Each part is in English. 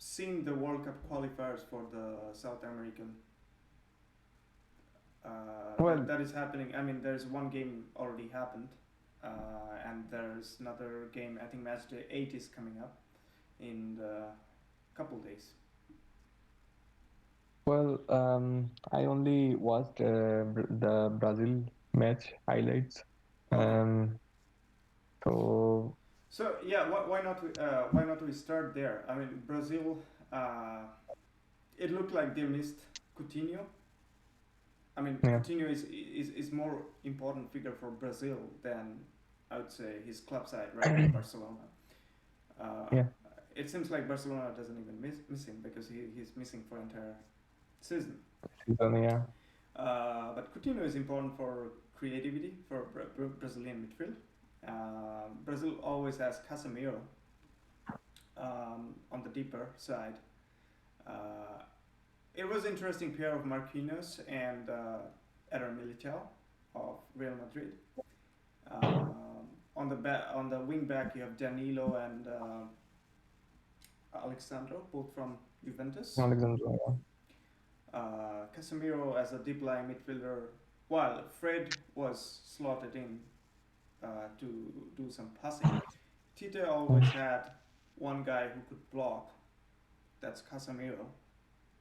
seen the World Cup qualifiers for the South American Well, that is happening. I mean, there's one game already happened, and there's another game. I think match day 8 is coming up in a couple days. I only watched the Brazil match highlights. Okay, Um, so so yeah, why not we start there? I mean, Brazil. Uh, it looked like they missed Coutinho. I mean, yeah, Coutinho is more important figure for Brazil than I would say his club side right now, Barcelona. Uh, yeah, it seems like Barcelona doesn't even miss him because he's missing for entire season. season, yeah, But Coutinho is important for creativity for Brazilian midfield. Brazil always has Casemiro on the deeper side. Uh, it was interesting pair of Marquinhos and Eder Militao of Real Madrid. On the wing back you have Danilo and Alexandro, both from Juventus. Alexandro, yeah. Casemiro as a deep lying midfielder, while Fred was slotted in to do some passing. Tite always had one guy who could block, that's Casemiro,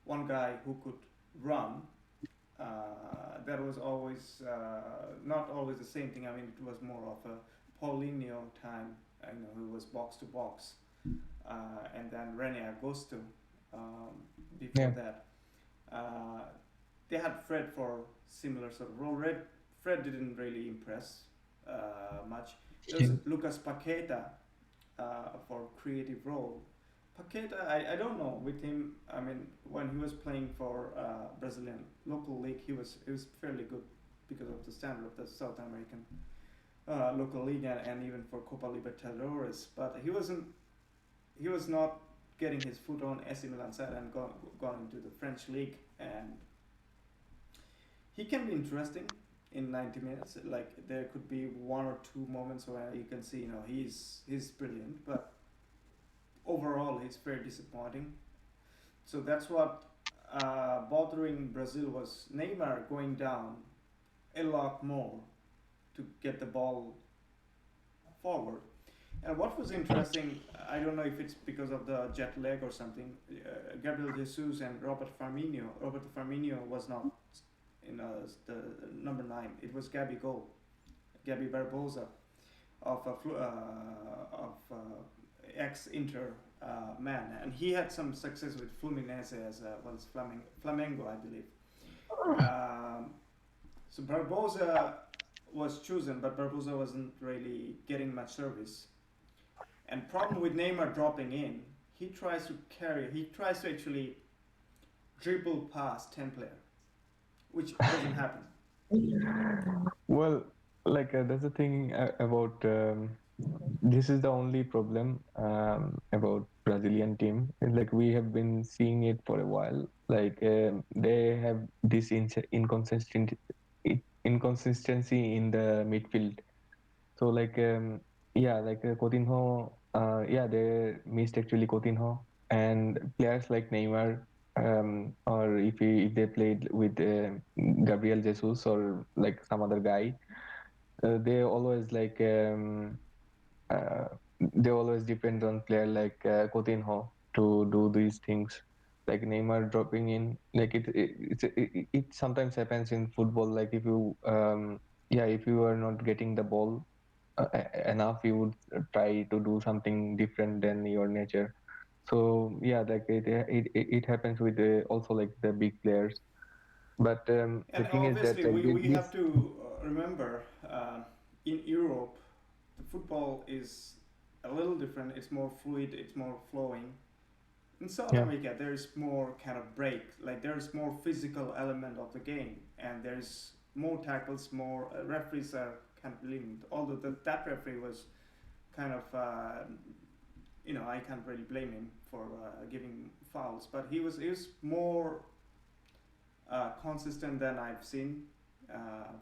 one guy who could run. That was always not always the same thing. I mean, it was more of a Paulinho time, who was box to box, and then Rene Agosto before Yeah. that. Uh, they had Fred for similar sort of role. Fred didn't really impress much. There was Lucas Paqueta for creative role. Paqueta, I don't know with him. I mean, when he was playing for Brazilian local league, he was fairly good because of the standard of the South American local league and even for Copa Libertadores. But he was not getting his foot on AC Milan side and gone into the French league, and he can be interesting in 90 minutes. Like there could be one or two moments where you can see, he's brilliant, but overall he's very disappointing. So that's what bothering Brazil was Neymar going down a lot more to get the ball forward. And what was interesting, I don't know if it's because of the jet lag or something. Gabriel Jesus and Robert Firmino. Roberto Firmino was not in the number 9. It was Gabi Barbosa of ex Inter man, and he had some success with Fluminense as well as Flamengo, I believe. Um, so Barbosa was chosen, but Barbosa wasn't really getting much service. And problem with Neymar dropping in, he tries to actually dribble past 10 player, which doesn't happen. Well, that's the thing about this is the only problem about Brazilian team. Like we have been seeing it for a while. Like they have this inconsistency in the midfield. So yeah, Coutinho, yeah, they missed actually Coutinho and players like Neymar, or if they played with Gabriel Jesus or like some other guy, they always uh, they always depend on player like Coutinho to do these things. Like Neymar dropping in, like it sometimes happens in football. Like if you yeah, if you are not getting the ball enough, you would try to do something different than your nature. So yeah, it happens with also like the big players. But the And thing is that obviously, like we have this, to remember in Europe, the football is a little different. It's more fluid, it's more flowing. In South yeah, America, there's more kind of break, like there's more physical element of the game, and there's more tackles, more referees are kind of lenient. Although that referee was kind of, I can't really blame him for giving fouls, but he was more consistent than I've seen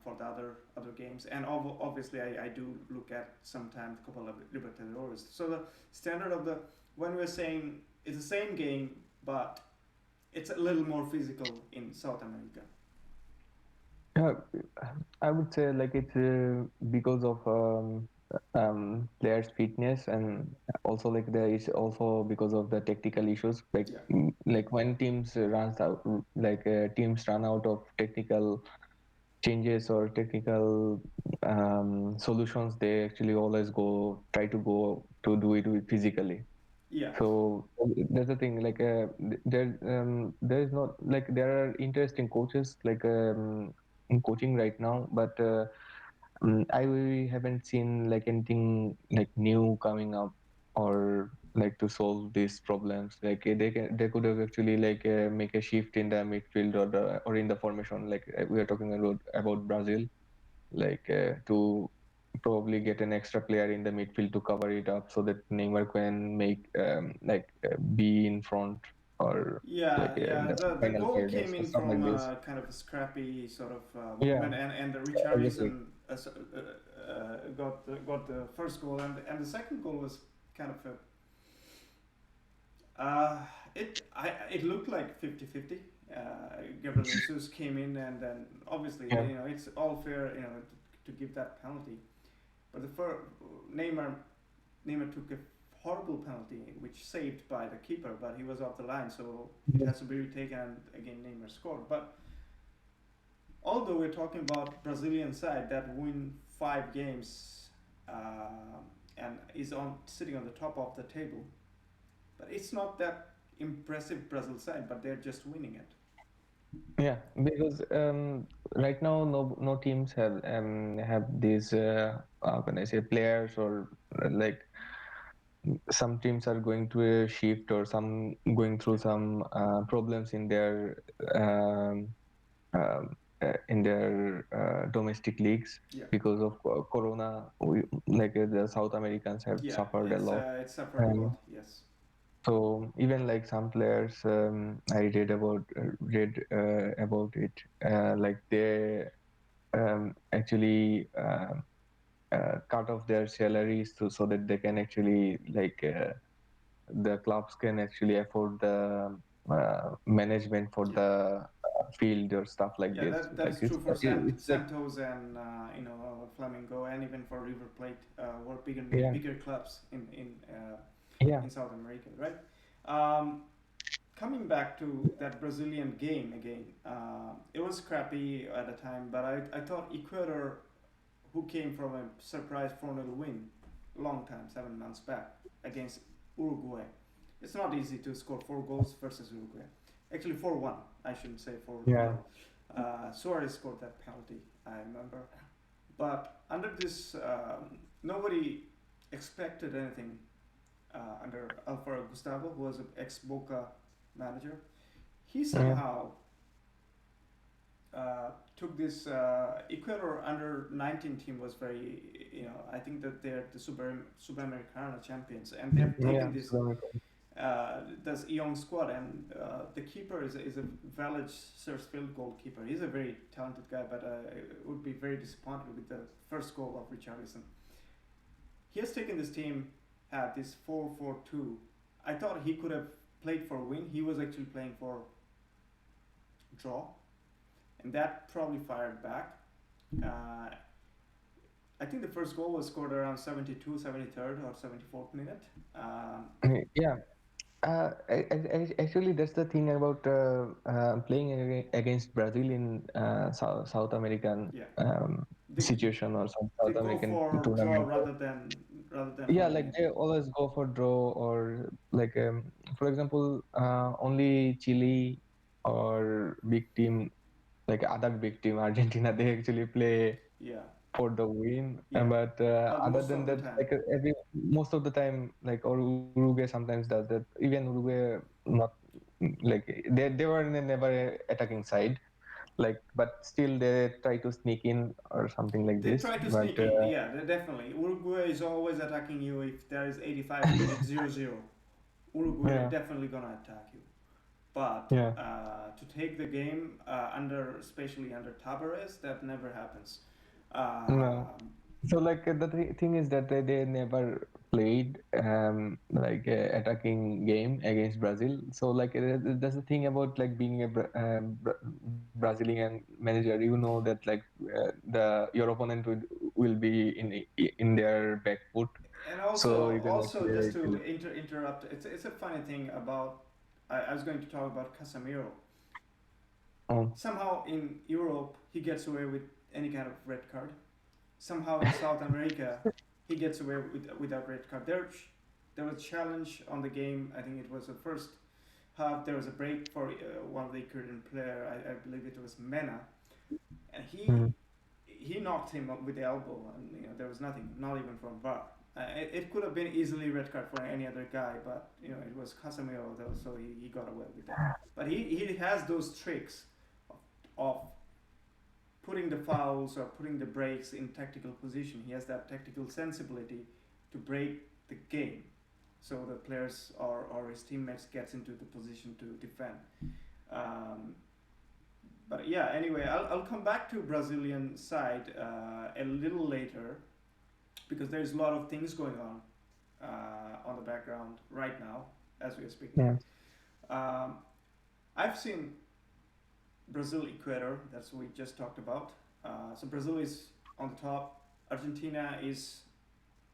for the other games. And obviously, I do look at sometimes Copa Libertadores. So the standard of the when we're saying it's the same game, but it's a little more physical in South America. Yeah, I would say like it's because of players' fitness, and also like there is also because of the technical issues. Like Yeah, like when teams runs out, teams run out of technical changes or technical solutions, they actually always go try to go to do it with physically. yeah, So that's the thing. Like there is not like there are interesting coaches in coaching right now, but I really haven't seen like anything like new coming up or like to solve these problems. Like they could have actually make a shift in the midfield or in the formation. Like we are talking about Brazil, to probably get an extra player in the midfield to cover it up so that Neymar can be in front or in yeah. the The final goal third or came in stuff like from this. kind of a scrappy sort of Yeah, movement, and the exactly. Richarlison got the first goal, and the second goal was kind of a it looked like 50-50. Gabriel Jesus came in, and then obviously Yeah, it's all fair to give that penalty. But the first Neymar Neymar took a horrible penalty, which saved by the keeper, but he was off the line, so it yeah, has to be retaken. And again, Neymar scored. But although we're talking about Brazilian side that win 5 games and is on sitting on the top of the table, but it's not that impressive Brazil side, but they're just winning it. yeah. Because right now no teams have these how can I say players or like some teams are going to a shift or some going through Yeah, some problems um, in their domestic leagues yeah, because of corona. The South Americans have yeah. suffered a lot, It suffered a and lot. Yes. so even like some players, I read about it, like they actually cut off their salaries so that they can actually the clubs can actually afford the management for Yeah. the field or stuff like Yeah, this. that Like is true for it's like Santos and Flamengo, and even for River Plate, were yeah, bigger clubs yeah, in South America, right? Um, Coming back to that Brazilian game again, it was crappy at the time, but I thought Ecuador, who came from a surprise 4-0 win, long time, 7 months back, against Uruguay. It's not easy to score 4 goals versus Uruguay. Actually, 4-1. I shouldn't say 4 yeah, 0. Suarez scored that penalty, I remember. But under this, nobody expected anything under Alfaro Gustavo, who was an ex Boca manager. He yeah, somehow took this Ecuador under 19 team was very, I think that they're the Subamericana champions, and they've taken yeah. this So, this young squad, and the keeper is a valid field goalkeeper. He's a very talented guy, but I would be very disappointed with the first goal of Richarlison. He has taken this team at this 4-4-2. I thought he could have played for a win. He was actually playing for draw, and that probably fired back. Uh, I think the first goal was scored around 72, 73rd or 74th minute. yeah. Actually, that's the thing about playing against Brazil in South American Yeah, they, situation or some they South go American for draw tournament. rather than Yeah, winning like it. they always go for draw or for example, only Chile or big team like other big team Argentina they actually play Yeah, for the win. yeah. But other Most than of the that, time. every most of the time, like or Uruguay sometimes does that. Even Uruguay not like they were never attacking side. Like but still they try to sneak in or something like They this. try to But sneak in. Yeah, definitely. Uruguay is always attacking you if there is 85 minutes 0-0. Uruguay are yeah, definitely gonna attack you. But yeah, to take the game especially under Tabares, that never happens. no, Um So like thing is that they never played like a attacking game against Brazil. So like that's the thing about like being a Brazilian manager. You know that like your opponent will be in their back foot, And so you can also just actually to interrupt, it's a funny thing about. I was going to talk about Casemiro. um, Somehow in Europe he gets away with any kind of red card. Somehow in South America he gets away without red card. There was a challenge on the game. I think it was the first half. There was a break for one of the Ecuadorian player. I believe it was Mena, and mm, he knocked him up with the elbow, and there was nothing, not even from VAR. It could have been easily red card for any other guy, but it was Casemiro though, so he got away with that. But he has those tricks of putting the fouls or putting the breaks in tactical position. He has that tactical sensibility to break the game, so the players or his teammates gets into the position to defend. Um, but yeah, anyway, I'll come back to Brazilian side a little later because there's a lot of things going on the background right now as we are speaking. yeah. Um, I've seen Brazil Ecuador. That's what we just talked about. So Brazil is on the top. Argentina is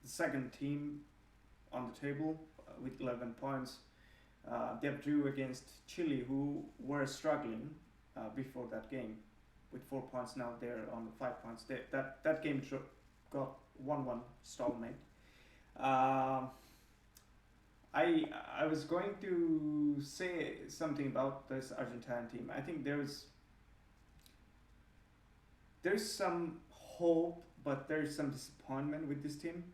the second team on the table with 11 points. They drew against Chile, who were struggling before that game, with 4 points. Now they're on 5 points. That game got 1-1 stalemate. Um I was going to say something about this Argentine team. I think there's some hope, but there's some disappointment with this team,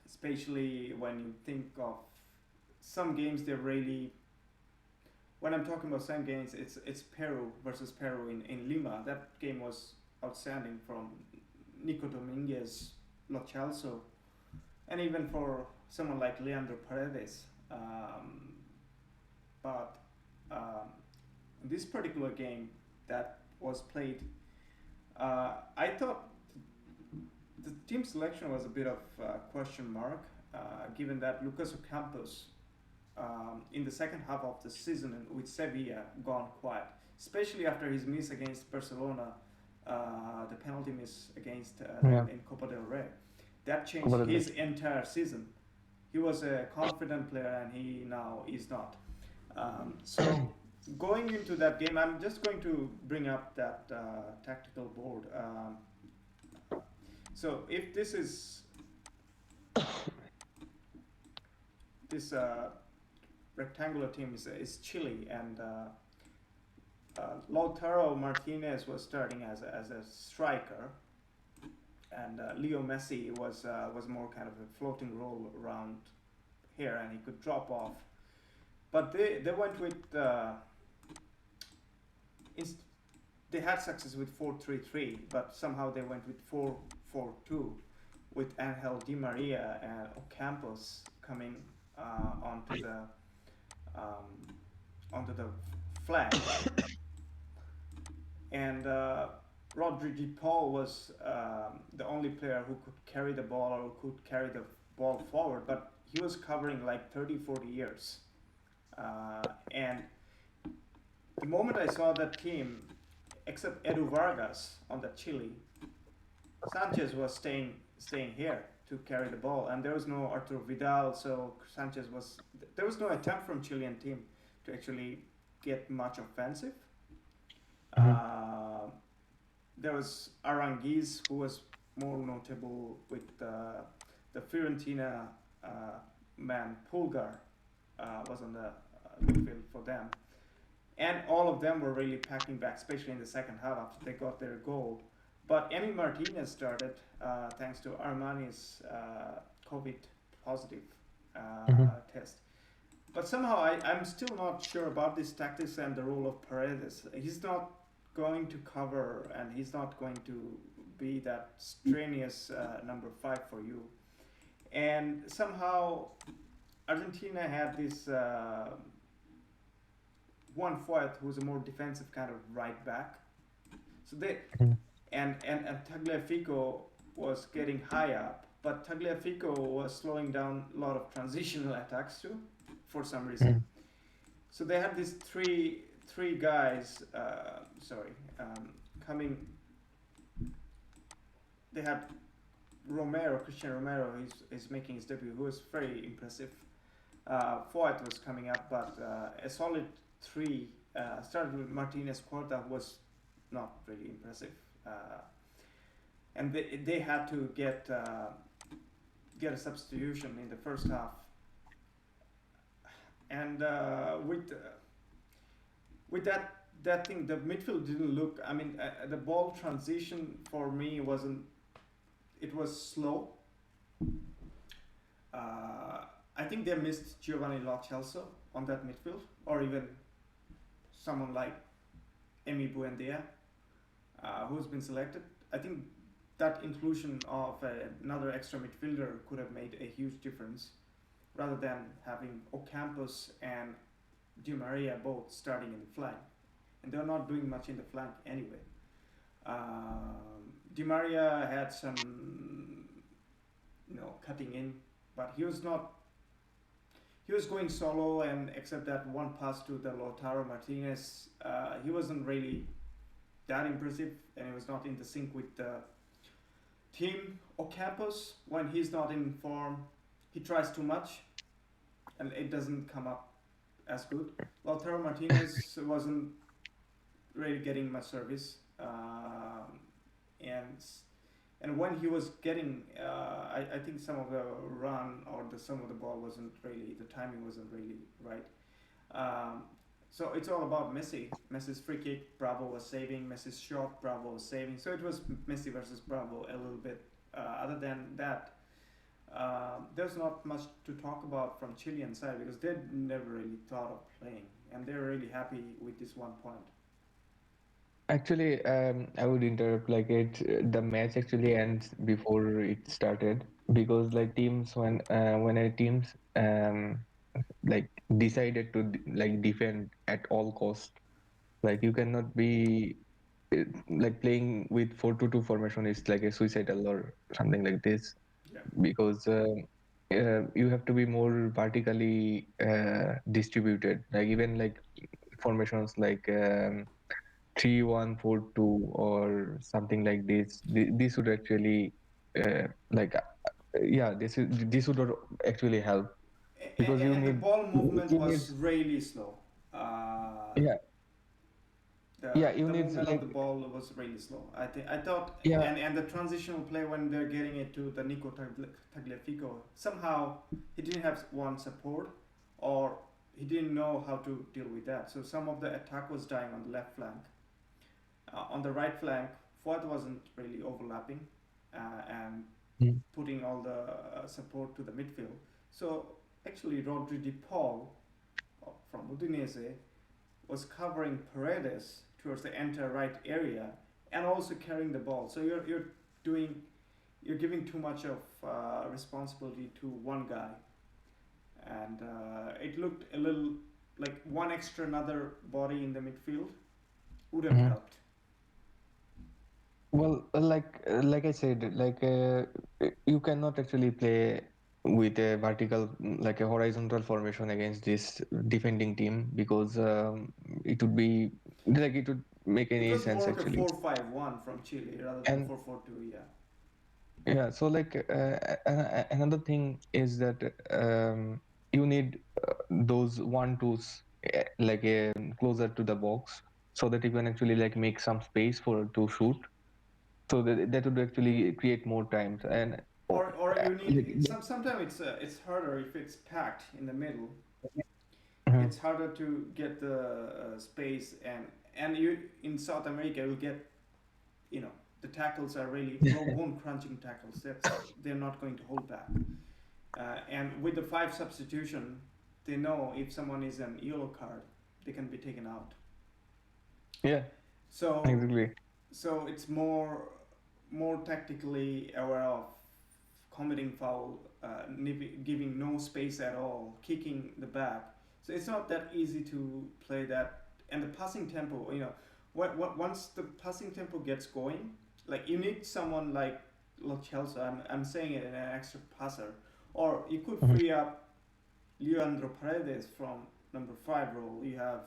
especially when you think of some games. They're really, when I'm talking about some games, it's Peru versus Peru in Lima. That game was outstanding from Nico Dominguez, Lo Celso, and even for someone like Leandro Paredes. But this particular game that was played, I thought the team selection was a bit of a question mark, given that Lucas Ocampos, in the second half of the season with Sevilla, gone quiet, especially after his miss against Barcelona, the penalty miss against them Yeah. in Copa del Rey. That changed What is his it? entire season. He was a confident player, and he now is not. So going into that game, I'm just going to bring up that tactical board. So if this rectangular team is Chile, and Lautaro Martinez was starting as a striker, and Leo Messi was more kind of a floating role around here, and he could drop off. But they went with inst- they had success with 4-3-3, but somehow they went with 4-4-2, with Angel Di Maria and Ocampos coming onto um, the flank, and Rodri de Paul was the only player who could carry the ball or could carry the ball forward, but he was covering like 30-40 years. And the moment I saw that team, except Edu Vargas on the Chile, Sanchez was staying here to carry the ball, and there was no Arturo Vidal, so Sanchez was. There was no attempt from Chilean team to actually get much offensive. Mhm. Uh, there was Aranguiz, who was more notable with the Fiorentina man Pulgar was on the midfield for them, and all of them were really packing back, especially in the second half after they got their goal. But Emi Martinez started thanks to Armani's COVID positive Mhm. test. But somehow I'm still not sure about this tactics and the role of Paredes. He's not going to cover, and he's not going to be that strenuous number 5 for you. And somehow Argentina had this one Foyt who's a more defensive kind of right back. So they Mhm. and Tagliafico was getting high up, but Tagliafico was slowing down a lot of transitional attacks too, for some reason. Mm. So they had these three guys. Coming. They had Christian Romero. Is making his debut. Who was very impressive. Foyt was coming up, but a solid three started with Martinez Quarta, who was not really impressive. And they had to get a substitution in the first half. And with that thing, the midfield didn't look. I mean, the ball transition for me wasn't. It was slow. I think they missed Giovanni Lo Celso on that midfield, or even someone like Emi Buendia, who's been selected. I think that inclusion of another extra midfielder could have made a huge difference, rather than having Ocampos and Di Maria both starting in the flank, and they're not doing much in the flank anyway. Di Maria had some, cutting in, but he was not. He was going solo, and except that one pass to the Lautaro Martinez, he wasn't really that impressive, and he was not in the sync with the team. Ocampos, when he's not in form, he tries too much, and it doesn't come up as good. Lautaro Martinez wasn't really getting much service, and when he was getting, I think some of the run or some of the ball wasn't really, the timing wasn't really right. So it's all about Messi. Messi's free kick, Bravo was saving. Messi's shot, Bravo was saving. So it was Messi versus Bravo a little bit. Other than that, there's not much to talk about from Chilean side, because they never really thought of playing, and they're really happy with this 1 point. Actually, I would interrupt. Like the match actually ends before it started, because like teams when a teams like decided to like defend at all cost. Like you cannot be like playing with 4-2 formation is like a suicidal or something like this, Yeah. because you have to be more vertically distributed. Like even like formations like 3-1-4-2 or something like this. This would actually like yeah, this would actually help, because And the ball movement you need was really slow. Uh, yeah, the yeah, you the need movement of like the ball was really slow. I thought, yeah. and the transitional play when they're getting it to the Nico Tagliafico, somehow he didn't have one support, or he didn't know how to deal with that. So some of the attack was dying on the left flank. On the right flank, Fuad wasn't really overlapping and Mm. putting all the support to the midfield. So actually, Rodri de Paul from Udinese was covering Paredes towards the entire right area and also carrying the ball. So you're giving too much of responsibility to one guy, and it looked a little like one extra another body in the midfield would have Mhm. helped. Well, like I said, like you cannot actually play with a vertical, like a horizontal formation against this defending team, because it would be like it would make It any was more sense like a actually. 4-5-1 from Chile rather than And 4-4-2. Yeah. yeah, so like another thing is that you need those 1-2s like closer to the box, so that you can actually like make some space for to shoot, so that would actually create more times. And Or you like, need sometimes it's harder if it's packed in the middle. mhm. It's harder to get the space, and you in South America will get, the tackles are really low bone crunching tackles. They're not going to hold back. And with the 5 substitution, they know if someone is an yellow card, they can be taken out. Yeah, So exactly. so it's more tactically aware of committing foul, giving no space at all, kicking the back. So it's not that easy to play that. And the passing tempo, once the passing tempo gets going, like you need someone like Lo Celso. I'm saying it in an extra passer, or you could Mhm. free up Leandro Paredes from number five role. You have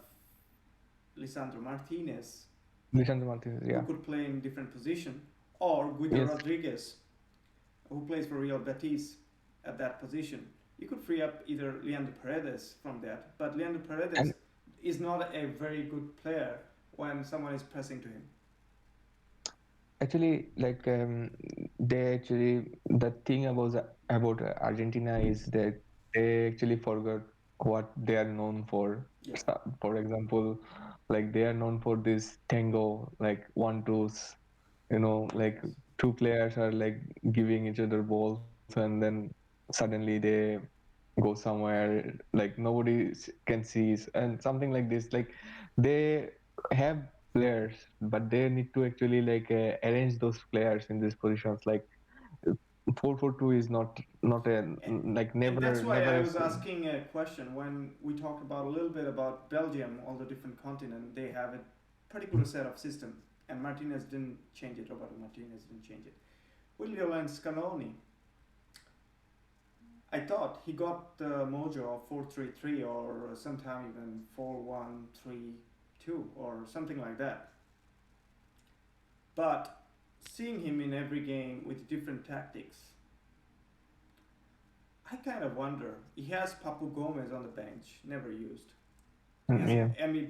Lisandro Martinez, Lisandro Martinez, who yeah. could play in different position, or Guido Yes. Rodriguez, who plays for Real Betis at that position. You could free up either Leandro Paredes from that, but Leandro And Paredes is not a very good player when someone is pressing to him. actually, like they actually the thing about Argentina is that they actually forgot what they are known for. Yeah. For example, like they are known for this tango, like one twos, like Yes. two players are like giving each other balls, and then suddenly they go somewhere like nobody can see, and something like this. Like they have players, but they need to actually like arrange those players in these positions. Like 4-4-2 is not a like And that's why never I a was asking a question when we talked about a little bit about Belgium, all the different continent. They have a particular set of system, and Martinez didn't change it. Roberto Martinez didn't change it. William and Scaloni, I thought he got the mojo of 4-3-3 or sometime even 4-1-3-2 or something like that. But seeing him in every game with different tactics, I kind of wonder. He has Papu Gomez on the bench, never used. He has yeah. Emi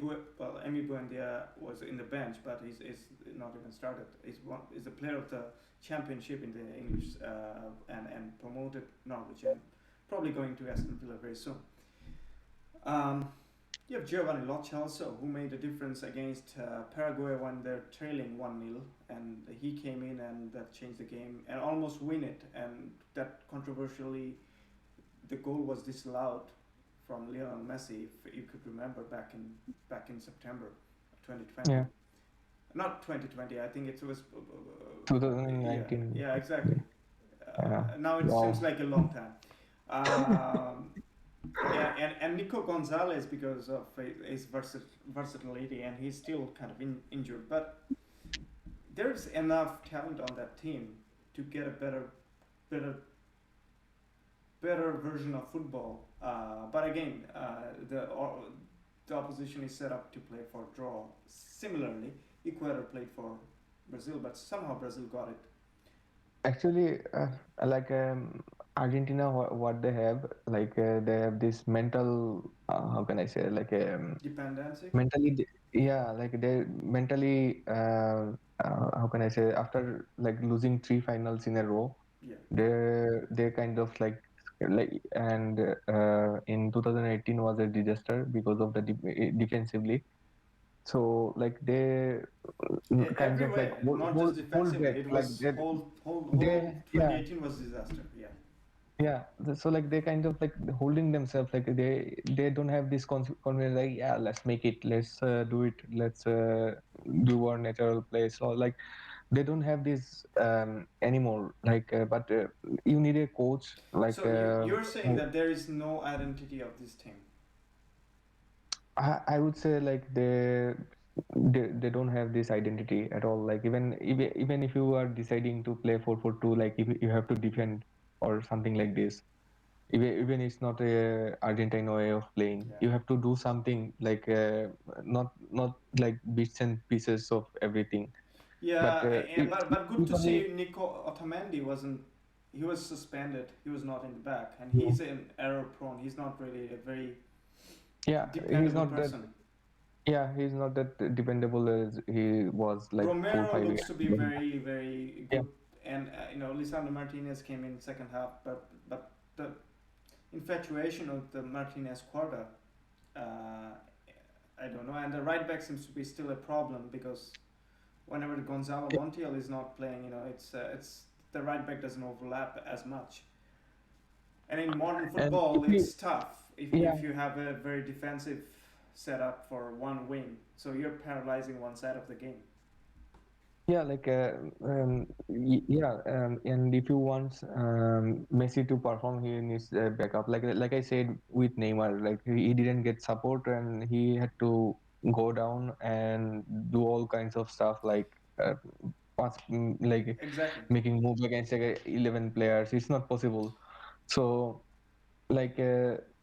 Buendia was in the bench, but he's not even started. He's a player of the championship in the English and promoted Norwich and probably going to Aston Villa very soon. Um, you have Giovanni Lo Celso, who made a difference against Paraguay when they're trailing 1-0, and he came in and that changed the game and almost win it. And that controversially, the goal was disallowed from Lionel Messi, if you could remember back in September 2020. Yeah. Not 2020, I think it was. Yeah, 2019. yeah, exactly. Yeah. Now it seems Wow. like a long time. Um, yeah, and Nico Gonzalez, because of his versatility, and he's still kind of injured, but there's enough talent on that team to get a better, better version of football. But again, the opposition is set up to play for draw. Similarly, Ecuador played for Brazil, but somehow Brazil got it. Actually, like Argentina, what they have, like they have this mental, how can I say, like Dependency. mentally, yeah, like they mentally, how can I say, after like losing three finals in a row, Yeah. they kind of like and in 2018 was a disaster because of the defensively. So like they kind Every of like way, not just hold defensively. back, It like was whole they yeah 2018 was disaster. Yeah. yeah. So like they kind of like holding themselves, like they don't have this confidence, like yeah, let's make it, let's do it, let's do our natural play. So like they don't have this anymore, like but you need a coach like So you're saying that there is no identity of this team. I would say like they don't have this identity at all. Like even if you are deciding to play 4-4-2, like if you have to defend or something like this, even it's not a Argentine way of playing, Yeah. you have to do something like not like bits and pieces of everything. But Yeah, but good to usually, see Nico Otamendi wasn't. He was suspended. He was not in the back, and yeah, he's an error prone. He's not really a very yeah, he's dependable not that. person. Yeah, he's not that dependable as he was like four Romero five looks years to be ago. very Yeah, good, and Lisandro Martinez came in second half, but the infatuation of the Martinez quarter, uh, I don't know, and the right back seems to be still a problem because whenever Gonzalo Montiel is not playing, it's the right back doesn't overlap as much. And in modern and football, it's tough yeah, if you have a very defensive setup for one wing, so you're paralyzing one side of the game. yeah, like yeah, and if you want Messi to perform, he needs backup. Like I said with Neymar, like he didn't get support and he had to go down and do all kinds of stuff like like Exactly. making move against like 11 players. It's not possible. So like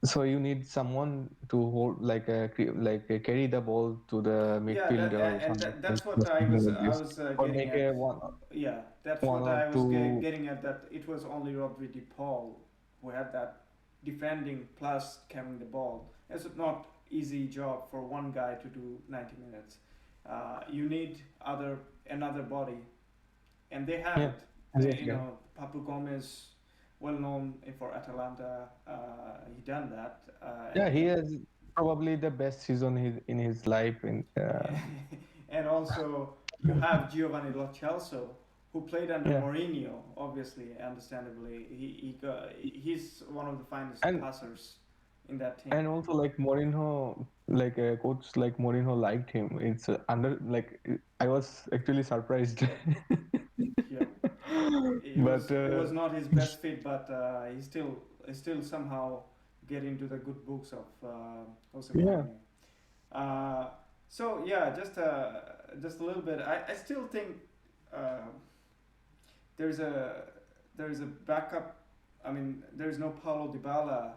so you need someone to hold like carry the ball to the Yeah, midfield or that's what something like I this, was or getting make at. a one Yeah, that's one what or I was two. getting at. That it was only Rodri de Paul who had that defending plus carrying the ball. It's not easy job for one guy to do 90 minutes. You need another body, and they have Yeah, it. exactly. Papu Gomez, well known for Atalanta, he done that, Yeah, and he has probably the best season in his life in and also you have Giovanni Lo Celso, who played under yeah. Mourinho. Obviously, understandably, he's one of the finest and passers in that team. and also like Mourinho, like a coach like Mourinho liked him. It's under like I was actually surprised. Yeah, But it was not his best fit, but he still somehow get into the good books of Jose yeah, Mourinho. Uh, so yeah, just a little bit. I still think uh, there's a there's a backup. I mean, there's no Paulo Dybala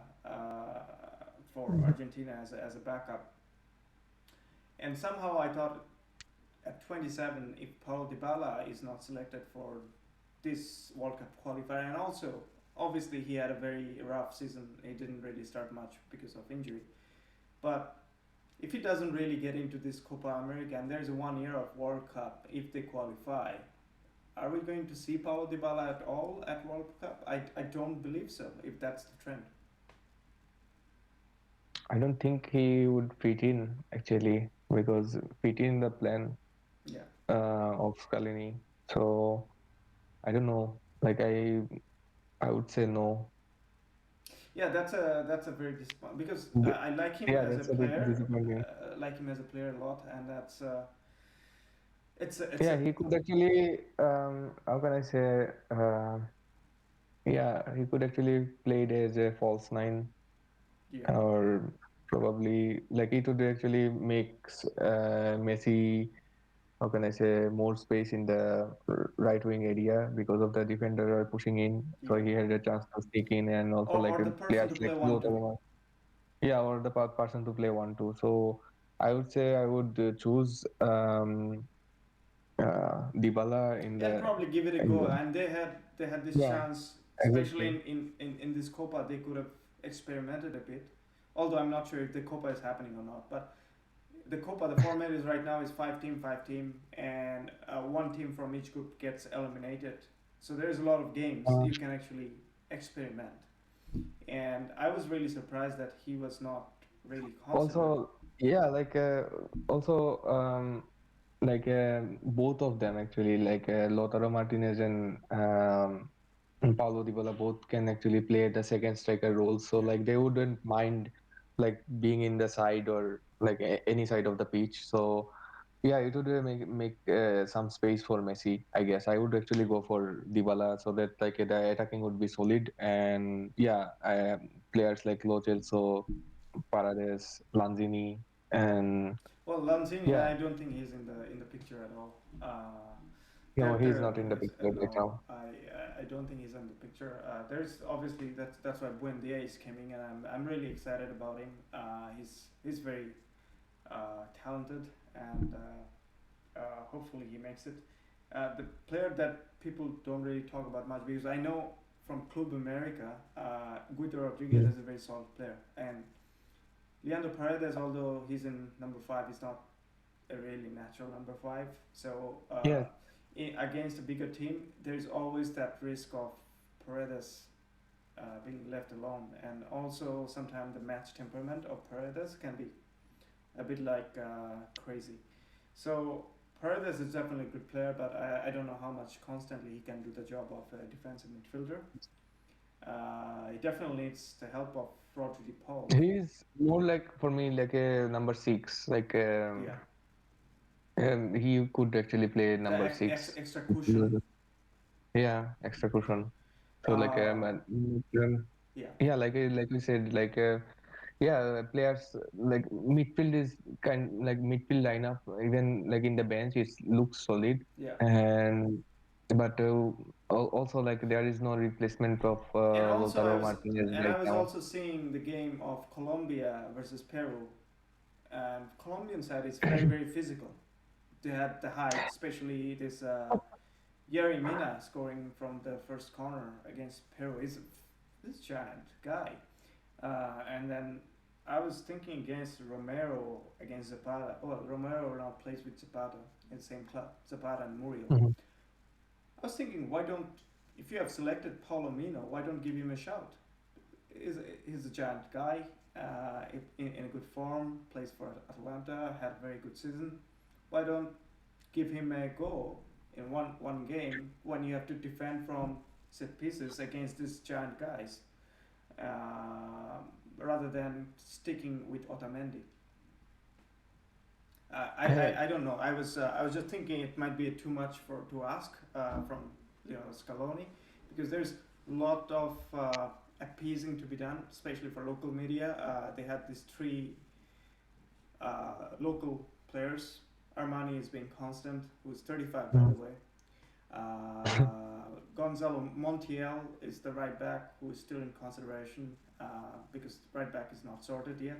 for Argentina as a backup, and somehow I thought at 27, if Paulo Dybala is not selected for this World Cup qualifier, and also obviously he had a very rough season. He didn't really start much because of injury, but if he doesn't really get into this Copa America and there's a 1 year of World Cup if they qualify, are we going to see Paulo Dybala at all at World Cup? I don't believe so. If that's the trend. I don't think he would fit in actually because fit in the plan Yeah. of Scalini. So I don't know. Like I would say no. Yeah, that's a very disappointing because Th- I like him Yeah, as a that's a bit player, disappointing. like him as a player a lot, and that's it's Yeah, a he could actually how can I say yeah, he could actually played as a false nine yeah. or probably like it would actually makes Messi, how can I say, more space in the right wing area because of the defender are pushing in. So Yeah, he had a chance to sneak in and also like or the person players to like play 1-2. Lautaro. Yeah, or the person to play 1-2. So I would say I would choose Dybala And probably give it a in go. the And they had this yeah, chance, especially exactly. in this Copa, they could have experimented a bit. Although I'm not sure if the Copa is happening or not, but the Copa, the format is right now is five team, and one team from each group gets eliminated. So there's a lot of games Uh, you can actually experiment. And I was really surprised that he was not really considered. Also, yeah, like also both of them actually, like Lautaro Martinez and Paulo Dybala both can actually play the second striker role. So Yeah. like they wouldn't mind like being in the side or like any side of the pitch. So yeah, it would make some space for Messi. I guess I would actually go for Dybala so that like the attacking would be solid and yeah, players like Lo Celso, Paredes, Lanzini, and Well, Lanzini, yeah, I don't think he's in the picture at all. no, he's There not in the is picture right no. now. I don't think he's in the picture. There's obviously that's why Buendia is coming, and I'm really excited about him. He's very talented, and hopefully he makes it. The player that people don't really talk about much because I know from Club America, Guido Rodriguez Mm. is a very solid player, and Leandro Paredes, although he's in number five, he's not a really natural number five. So Yes, against a bigger team, there's always that risk of Paredes being left alone, and also sometimes the match temperament of Paredes can be a bit like crazy. So Paredes is definitely a good player, but I don't know how much constantly he can do the job of a defensive midfielder. He definitely needs the help of Rodri Paul. he's more like for me like a number six. Like Yeah, he could actually play the number six. extra cushion. Yeah, extra cushion. So like Uh, yeah. yeah, like we said, like. players like midfield is kind like midfield lineup, even like in the bench, it looks solid. Yeah. And but also like there is no replacement of And also Lautaro Martinez I right was now. also seeing the game of Colombia versus Peru. Colombian side is very very physical. They had the height, especially this Yerry Mina scoring from the first corner against Peru. Is this giant guy. And then I was thinking against Romero against Zapata. Well, Romero now plays with Zapata in the same club, Zapata and Muriel. Mhm. I was thinking, why don't, if you have selected Palomino, why don't give him a shout? He's a giant guy, in a good form, plays for Atlanta, had a very good season. Why don't give him a go in one game when you have to defend from set pieces against these giant guys, uh, rather than sticking with Otamendi? I don't know. I was just thinking it might be too much for to ask from Scaloni, because there's a lot of appeasing to be done, especially for local media. They had these three local players. Armani is being constant, who's 35 by the way. Gonzalo Montiel is the right back who is still in consideration, because right back is not sorted yet.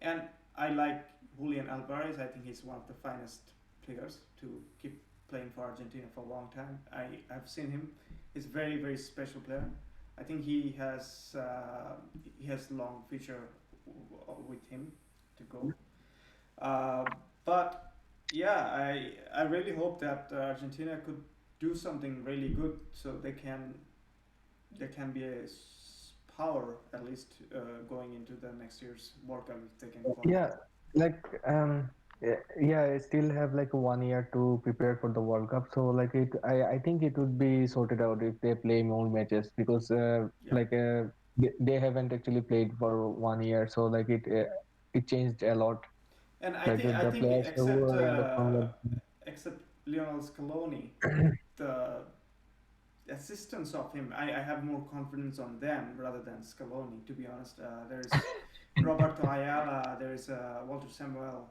And I like Julian Alvarez. I think he's one of the finest players to keep playing for Argentina for a long time. I've seen him. He's a very very special player. I think he has long future with him to go. Uh, but yeah, I really hope that Argentina could do something really good, so there can be a power at least going into the next year's World Cup if they can qualify. Yeah, like yeah, I still have like 1 year to prepare for the World Cup. So like I think it would be sorted out if they play more matches because Yeah, they haven't actually played for 1 year. So like it changed a lot. and Like I the think players who are in the front except Lionel Scaloni, the assistance of him, I have more confidence on them rather than Scaloni. To be honest, there's Roberto Ayala, there's Walter Samuel,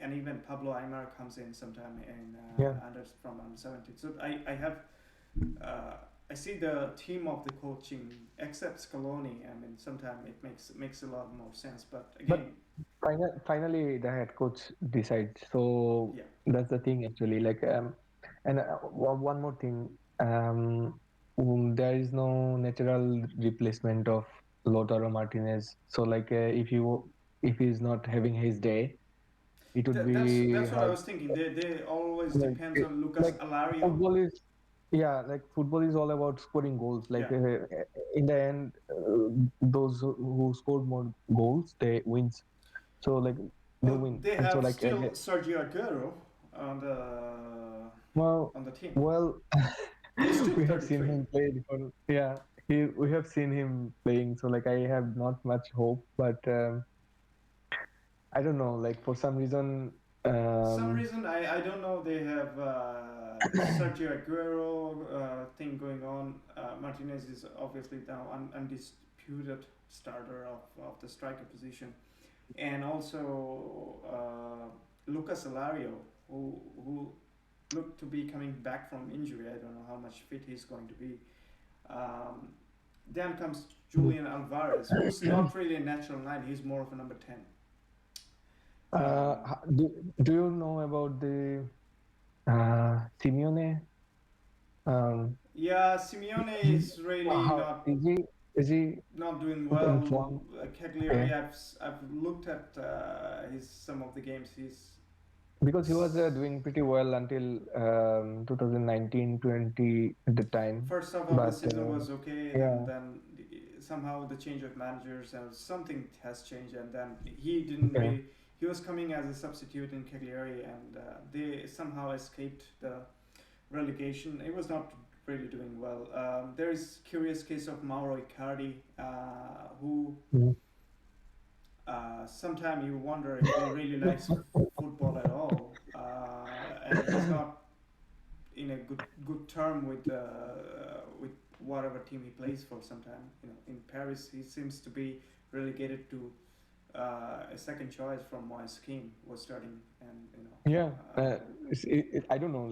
and even Pablo Aymar comes in sometime in yeah. from under 17. So I have uh, I see the team of the coaching, except Scaloni. I mean, sometimes it makes a lot more sense. But But again, finally the head coach decides. So yeah, that's the thing actually. And one more thing. There is no natural replacement of Lautaro Martinez. So if he's not having his day, it would be that's what I hard. was thinking. They always Like depends it, on Lucas like Alario. football is yeah, like football is all about scoring goals. Yeah. In the end, those who scored more goals they wins. So like they Well, win, they and so have still Sergio Aguero on the well, on the team. well, He's still we have seen 33. him play for yeah. We have seen him playing, so like I have not much hope, but I don't know. Like for some reason, Some um, reason I don't know. They have this Sergio Aguero thing going on. Martinez is obviously now undisputed starter of the striker position, and also Lucas Alario, who looked to be coming back from injury. I don't know how much fit he's going to be. Um, then comes Julian Alvarez, who's not really a natural nine. He's more of a number 10. Um, do you know about the Simeone? Um, yeah, Simeone is really how is he not doing in well. form? Cagliari, Okay. I've looked at his some of the games. Because he was doing pretty well until 2019-20 at the time. First half of the But season was okay. yeah, Then somehow the change of managers and something has changed, and then he didn't okay. really. He was coming as a substitute in Cagliari, and they somehow escaped the relegation. It was not really doing well. There is curious case of Mauro Icardi, who Mhm. sometimes you wonder if he really likes football at all, and he's not in a good term with whatever team he plays for. Sometime, in Paris, he seems to be relegated to a second choice from Moyes' Keane was starting, and Yeah, I don't know.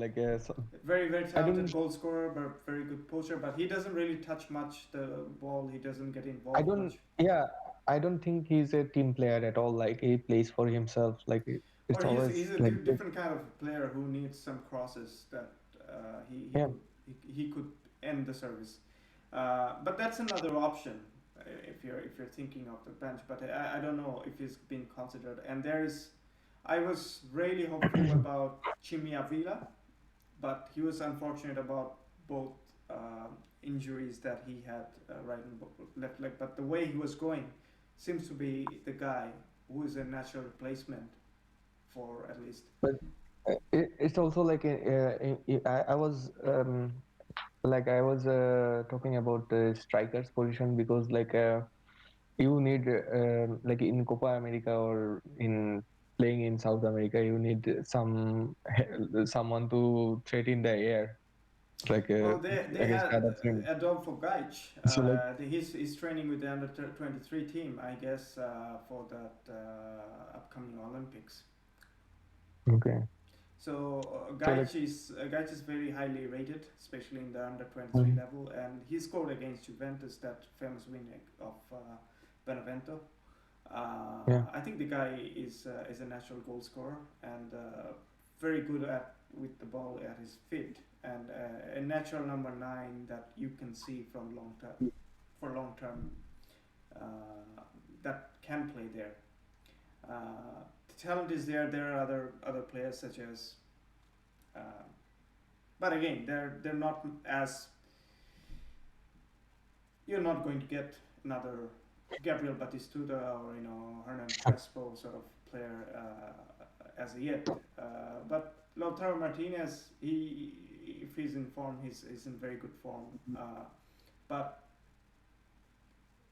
very very I don't. talented goal scorer, but very good poacher. But he doesn't really touch much the ball. He doesn't get I involved don't. much. Yeah, I don't think he's a team player at all. Like he plays for himself. It's Or he's always he's a like this. different kind of player who needs some crosses that he Yeah, could he could end the service. But that's another option if you're thinking of the bench. But I don't know if he's been considered. And I was really hopeful about Chimi Avila, but he was unfortunate about both injuries that he had right and left leg. But the way he was going seems to be the guy who is a natural replacement for at least. but it's also like I was I was talking about the strikers position because you need like in Copa America or in playing in South America, you need someone to threat in the air, like Well, they against had other team. Adolfo Gaich. So like He's training with the under 23 team, I guess, for that upcoming Olympics. okay, So so like Gaich is very highly rated, especially in the under 23 mhm, level, and he scored against Juventus that famous win of Benevento. yeah, I think the guy is a natural goal scorer and very good at with the ball at his feet and a natural number nine that you can see from long term for long term that can play there. The talent is there. There are other players such as, uh, but again, they're not as you're not going to get another Gabriel Batistuta or Hernan Crespo sort of player as yet. But Lautaro Martinez, he if he's in form, he's in very good form. But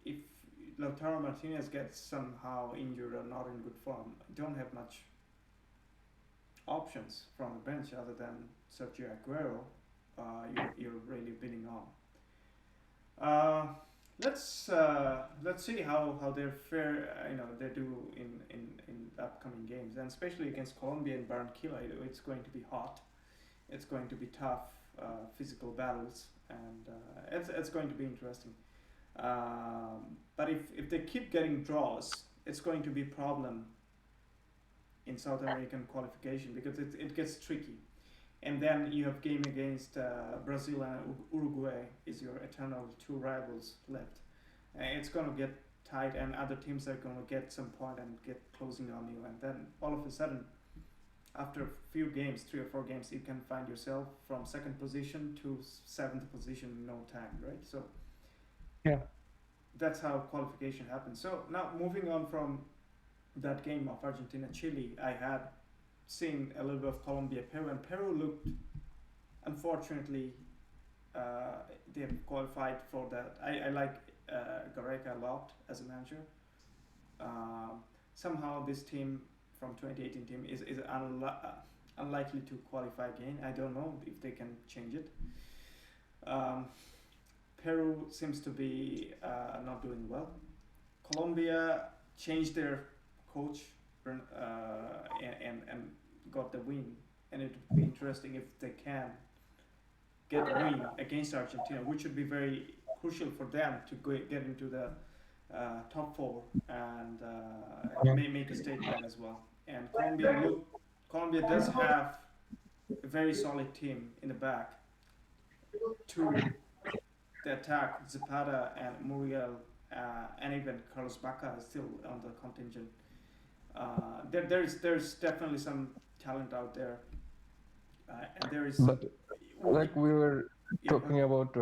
if Lautaro Martinez gets somehow injured or not in good form, don't have much options from the bench other than Sergio Aguero. You're really bidding on. Uh, let's see how they're fair. They do in upcoming games, and especially against Colombia in Barranquilla. It's going to be hot. It's going to be tough physical battles, and it's going to be interesting. But if they keep getting draws, it's going to be a problem in South American qualification because it gets tricky. And then you have game against Brazil and Uruguay is your eternal two rivals left. It's gonna get tight, and other teams are gonna get some point and get closing on you, and then all of a sudden, after a few games, 3 or 4 games, you can find yourself from second position to seventh position in no time, right? So yeah, that's how qualification happens. So now moving on from that game of Argentina Chile, I had seen a little bit of Colombia Peru, and Peru looked unfortunately they have qualified for that. I like Gareca a lot as a manager. Somehow this team from 2018 team is unlikely to qualify again. I don't know if they can change it. Um, Peru seems to be not doing well. Colombia changed their coach and got the win, and it would be interesting if they can get a win against Argentina, which would be very crucial for them to get into the top four and yeah. may make a statement as well. And Colombia does have a very solid team in the back to the attack. Zapata and Muriel and even Carlos Baca is still on the contingent. There's definitely some talent out there, and there is But like we were yeah. Go talking ahead. about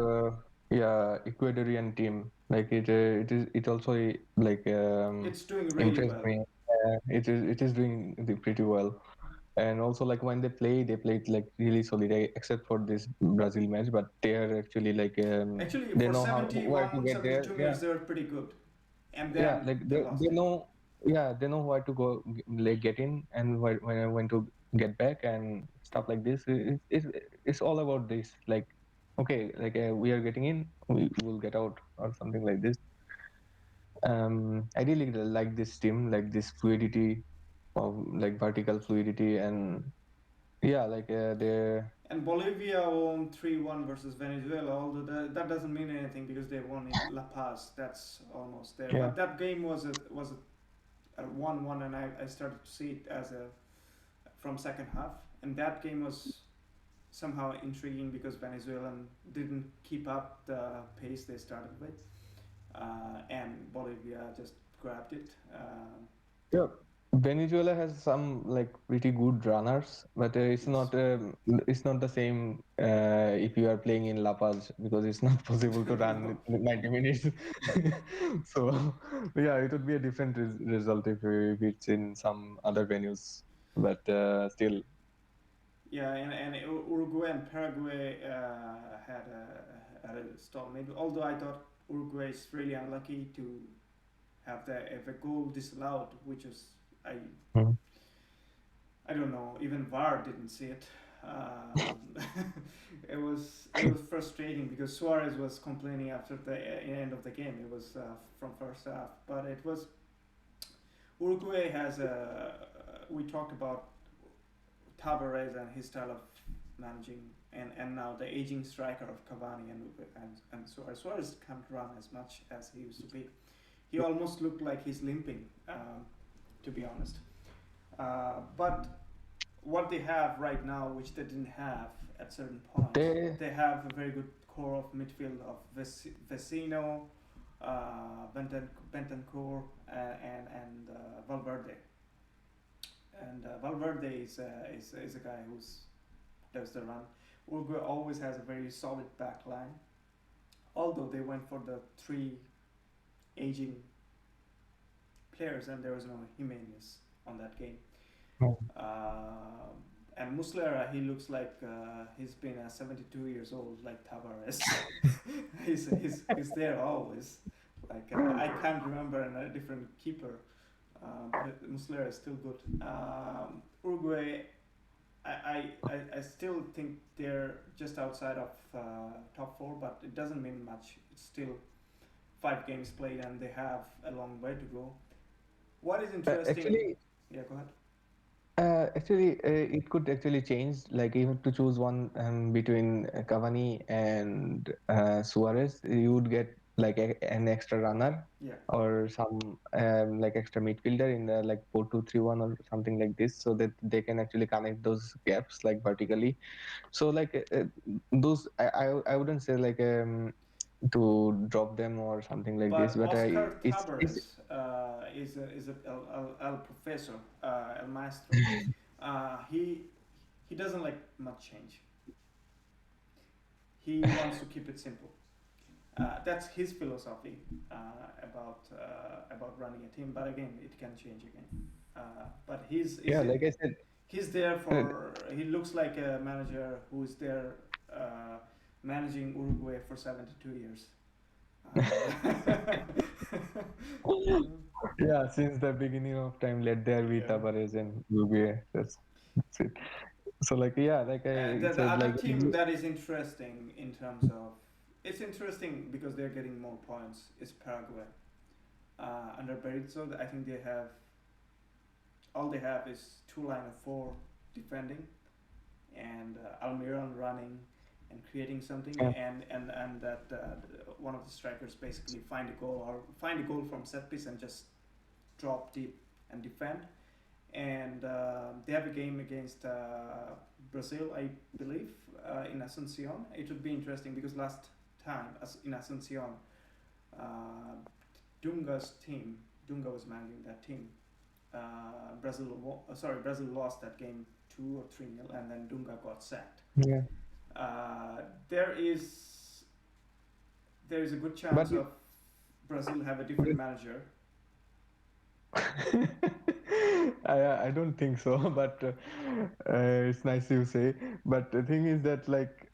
yeah, Ecuadorian team, it also It's doing really impressed well. me. It is doing pretty well. And also like when they played like really solid, except for this Brazil match. But they are actually Actually, they for know how where to 71, get there. 72 Yeah, minutes, they were pretty good, and yeah, then like they they lost it. know, yeah, they know where to go, like get in and when to get back and stuff like this. It's all about this. Like okay, like we are getting in, we will get out or something like this. I really like this team, like this fluidity of like vertical fluidity, and yeah, like they And Bolivia won 3-1 versus Venezuela, although that doesn't mean anything because they won in La Paz. That's almost there. yeah. But that game was a 1-1, and I started to see it as a from second half. And that game was somehow intriguing because Venezuelan didn't keep up the pace they started with, and Bolivia just grabbed it. Yeah, Venezuela has some like pretty good runners, but Yes. it's not the same if you are playing in La Paz because it's not possible to run No. 90 minutes. So yeah, it would be a different result if it's in some other venues, but still, Yeah, and Uruguay and Paraguay had a stalemate. Although I thought Uruguay is really unlucky to have a goal disallowed, which was I mm, I don't know. Even VAR didn't see it. It was frustrating because Suarez was complaining after the end of the game. It was from first half, but it was Uruguay has a. We talked about Tavares and his style of managing, and now the aging striker of Cavani and Suarez. Suarez can't run as much as he used to be. He almost looked like he's limping, to be honest. But what they have right now, which they didn't have at certain points, they they have a very good core of midfield of Vecino, Bentancur, and Valverde. And Valverde is a guy who's does the run. Uruguay always has a very solid back line, although they went for the three aging players and there was no Jimenez on that game. Uh, and Muslera, he looks like he's been 72 years old, like Tavares. he's there always. Like I can't remember a different keeper, but Muslera is still good. Uruguay, I still think they're just outside of top four, but it doesn't mean much. It's still 5 games played, and they have a long way to go. What is interesting? actually Yeah, go ahead. It could actually change. Like you have to choose one between Cavani and Suarez. You would get like an extra runner Yeah, or some like extra midfielder in the like 4-2-3-1 or something like this, so that they can actually connect those gaps like vertically. So like those, I wouldn't say like to drop them or something like this, but but Oscar it's Tabares is a el professor, el maestro. He doesn't like much change. He wants to keep it simple. That's his philosophy about running a team. But again, it can change again. But yeah, like I said. he's there uh, for. He looks like a manager who is there managing Uruguay for 72 years. Yeah, since the beginning of time, let there be Yeah. Tavares and Uruguay. That's it. So like yeah, like I The said, other like team that is interesting in terms of it's interesting because they're getting more points is Paraguay. Under Berizzo, I think all they have is two line of four defending and Almiron running and creating something yeah, and that one of the strikers basically find a goal from set piece and just drop deep and defend. And they have a game against Brazil, I believe, in Asuncion. It would be interesting because last time in Asuncion, uh, Dunga's team, Dunga was managing that team. Brazil lost that game 2 or 3-0, and then Dunga got sacked. yeah. Uh, there is there is a good But chance of Brazil have a different manager. I don't think so, but it's nice you say. But the thing is that like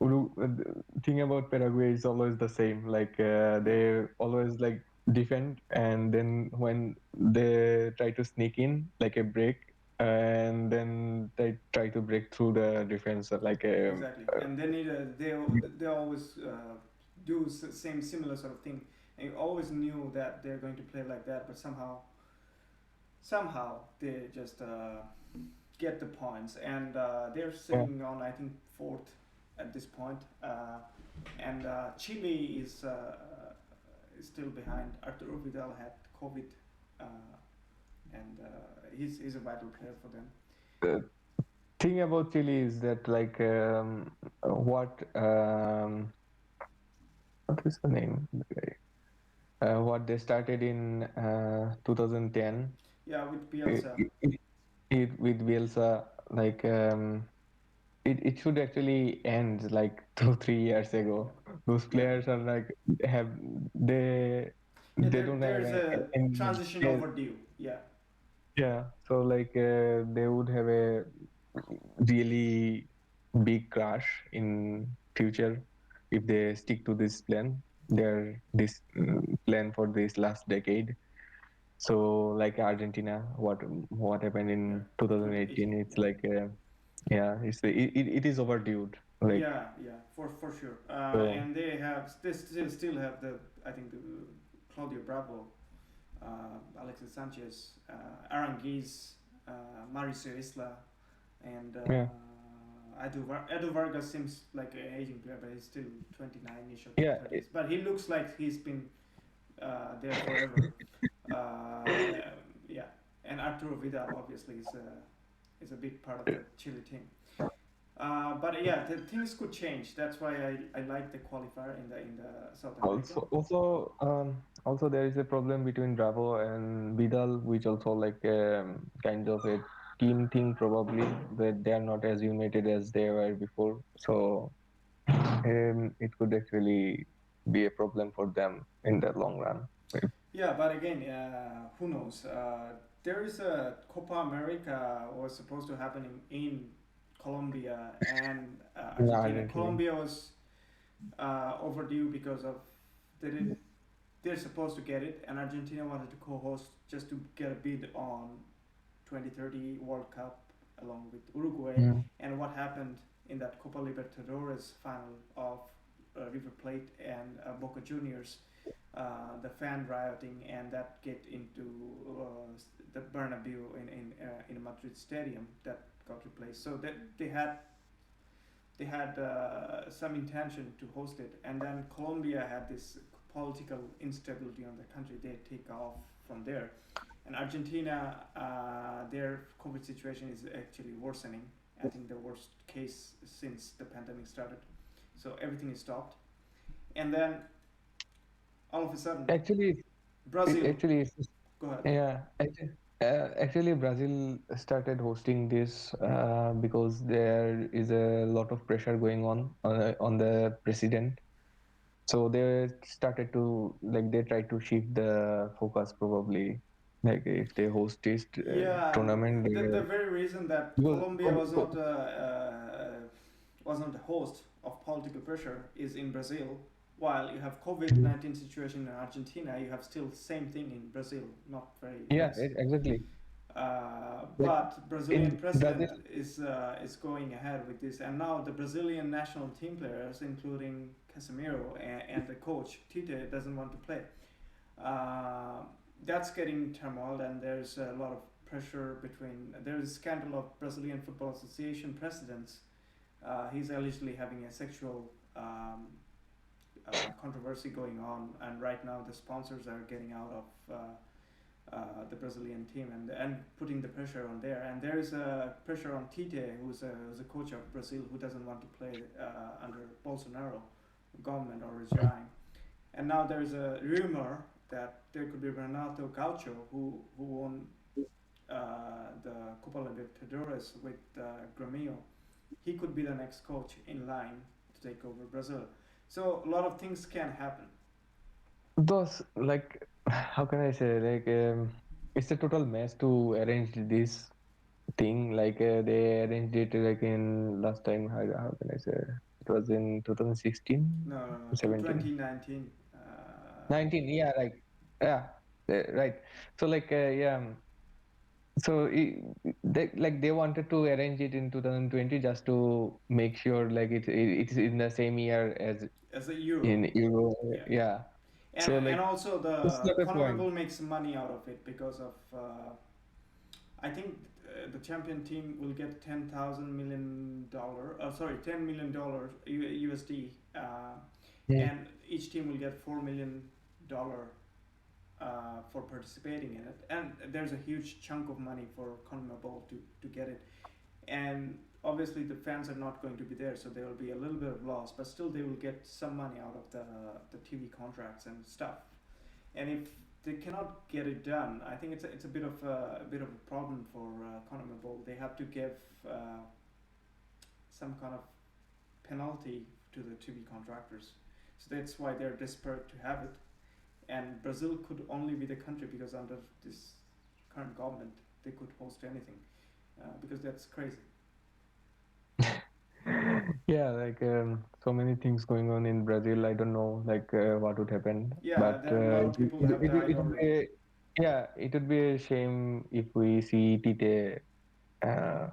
the thing about Paraguay is always the same. Like Yeah, they always like defend, and then when they try to sneak in like a break, and then they try to break through the defense Exactly, and they need a they always do same similar sort of thing. And you always knew that they're going to play like that, but somehow they just get the points, and they're yeah. sitting on I think fourth at this point, and Chile is still behind. Arturo Vidal had COVID, uh, and he's a vital player for them. The thing about Chile is that what is the name? What they started in 2010 Yeah, with it, Bielsa. with Bielsa, like it should actually end like 2 3 years ago. Those Yeah, players are like have they yeah. they don't have There's a any transition overdue. Yeah, yeah. So they would have a really big crash in future if they stick to this plan. Their this plan for this last decade. So like Argentina, what happened yeah. in 2018. 2018? It's like yeah, it is overdue. Like Yeah, for sure. so And they still have the I think the Claudio Bravo, Alexis Sanchez, Aranguiz, Mauricio Isla, and yeah, Edu Vargas seems like an aging player, but he's still 29ish or yeah. 30s. But he looks like he's been there forever. Yeah, and Arturo Vidal obviously is a big part of the Chile team. But yeah, the things could change. That's why I like the qualifier in the South America. Also there is a problem between Bravo and Vidal, which also like kind of a team thing probably that they are not as united as they were before. So it could actually be a problem for them in the long run. Yeah, but again, who knows? There is a Copa America was supposed to happen in Colombia and Yeah, Argentina. Argentina. Colombia was overdue because of they did, they're supposed to get it, and Argentina wanted to co-host just to get a bid on 2030 World Cup along with Uruguay. Mm. And what happened in that Copa Libertadores final of River Plate and Boca Juniors, the fan rioting, and that get into the Bernabeu in Madrid Stadium that got replaced. So that they had some intention to host it, and then Colombia had this political instability on the country. They take off from there, and Argentina, their COVID situation is actually worsening. I think the worst case since the pandemic started. So everything is stopped, and then all of a sudden, Actually, Brazil. actually, Go ahead. yeah. Actually, Brazil started hosting this because there is a lot of pressure going on the president. So they started to like they tried to shift the focus probably. Like if they host this Yeah, tournament, the very reason that because Colombia was not the host of political pressure is in Brazil. While you have COVID-19 situation in Argentina, you have still same thing in Brazil, not very yeah, less. exactly. Like But Brazilian in president Brazil, is going ahead with this, and now the Brazilian national team players, including Casemiro and the coach Tite, doesn't want to play. Uh, that's getting turmoil, and there's a lot of pressure between. There is a scandal of Brazilian Football Association presidents. He's allegedly having a sexual controversy going on, and right now the sponsors are getting out of the Brazilian team and putting the pressure on there. And there is a pressure on Tite, who's a coach of Brazil, who doesn't want to play under Bolsonaro government or regime. And now there is a rumor that there could be Renato Gaucho, who won the Copa Libertadores with Grêmio. He could be the next coach in line to take over Brazil. So a lot of things can happen. those like how can I say it's a total mess to arrange this thing. Like they arranged it like in last time. How can I say? It was in 2016, No, no, no. To 17, 2019. 19. Yeah, like yeah, right. So like yeah. So they wanted to arrange it in 2020 just to make sure like it's in the same year as as a Euro. in Euro. Yeah, Yeah. So and like also it's the not a point. CONMEBOL makes money out of it because of I think the champion team will get $10,000 million. Sorry, $10 million USD, Mm. and each team will get $4 million for participating in it. And there's a huge chunk of money for CONMEBOL to get it. And obviously the fans are not going to be there, so there will be a little bit of loss, but still they will get some money out of the TV contracts and stuff. And if they cannot get it done, I think it's a bit of a problem for CONMEBOL. They have to give uh, some kind of penalty to the TV contractors, so that's why they're desperate to have it. And Brazil could only be the country because under this current government they could host anything, because that's crazy. Yeah, like so many things going on in Brazil. I don't know like what would happen, Yeah, but there a lot of people have died it would be already. it would be a shame if we see Tite uh,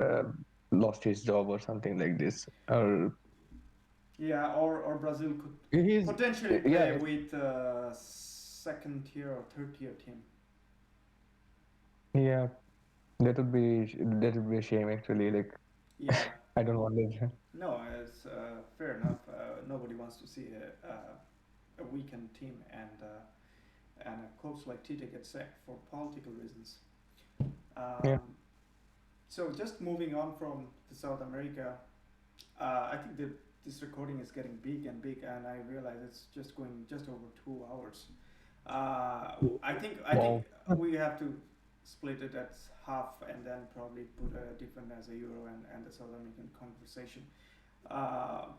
uh, lost his job or something like this. Or Yeah, or Brazil could he's potentially yeah play with second tier or third tier team. yeah that would be a shame actually. Like Yeah, I don't want that. no, it's fair enough. Nobody wants to see a weakened team and a coach like Tite get sacked for political reasons. Yeah. Um, so just moving on from the South America, I think that this recording is getting big and big, and I realize it's just going just over 2 hours. I think Wow. we have to split it at half and then probably put a different as a Euro and the South American conversation.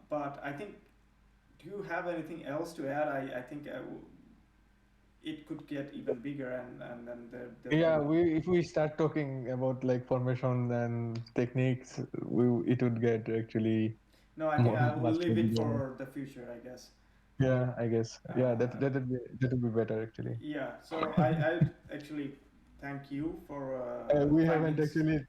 But I think, do you have anything else to add? I think it could get even bigger, and then there'll Yeah, be. we if we start talking about like formation and techniques, we it would get actually No, I think I will much more leave it bigger. for the future, I guess. Yeah, I guess. Yeah, Uh, that would be better actually. yeah, so I actually thank you for We haven't finding. actually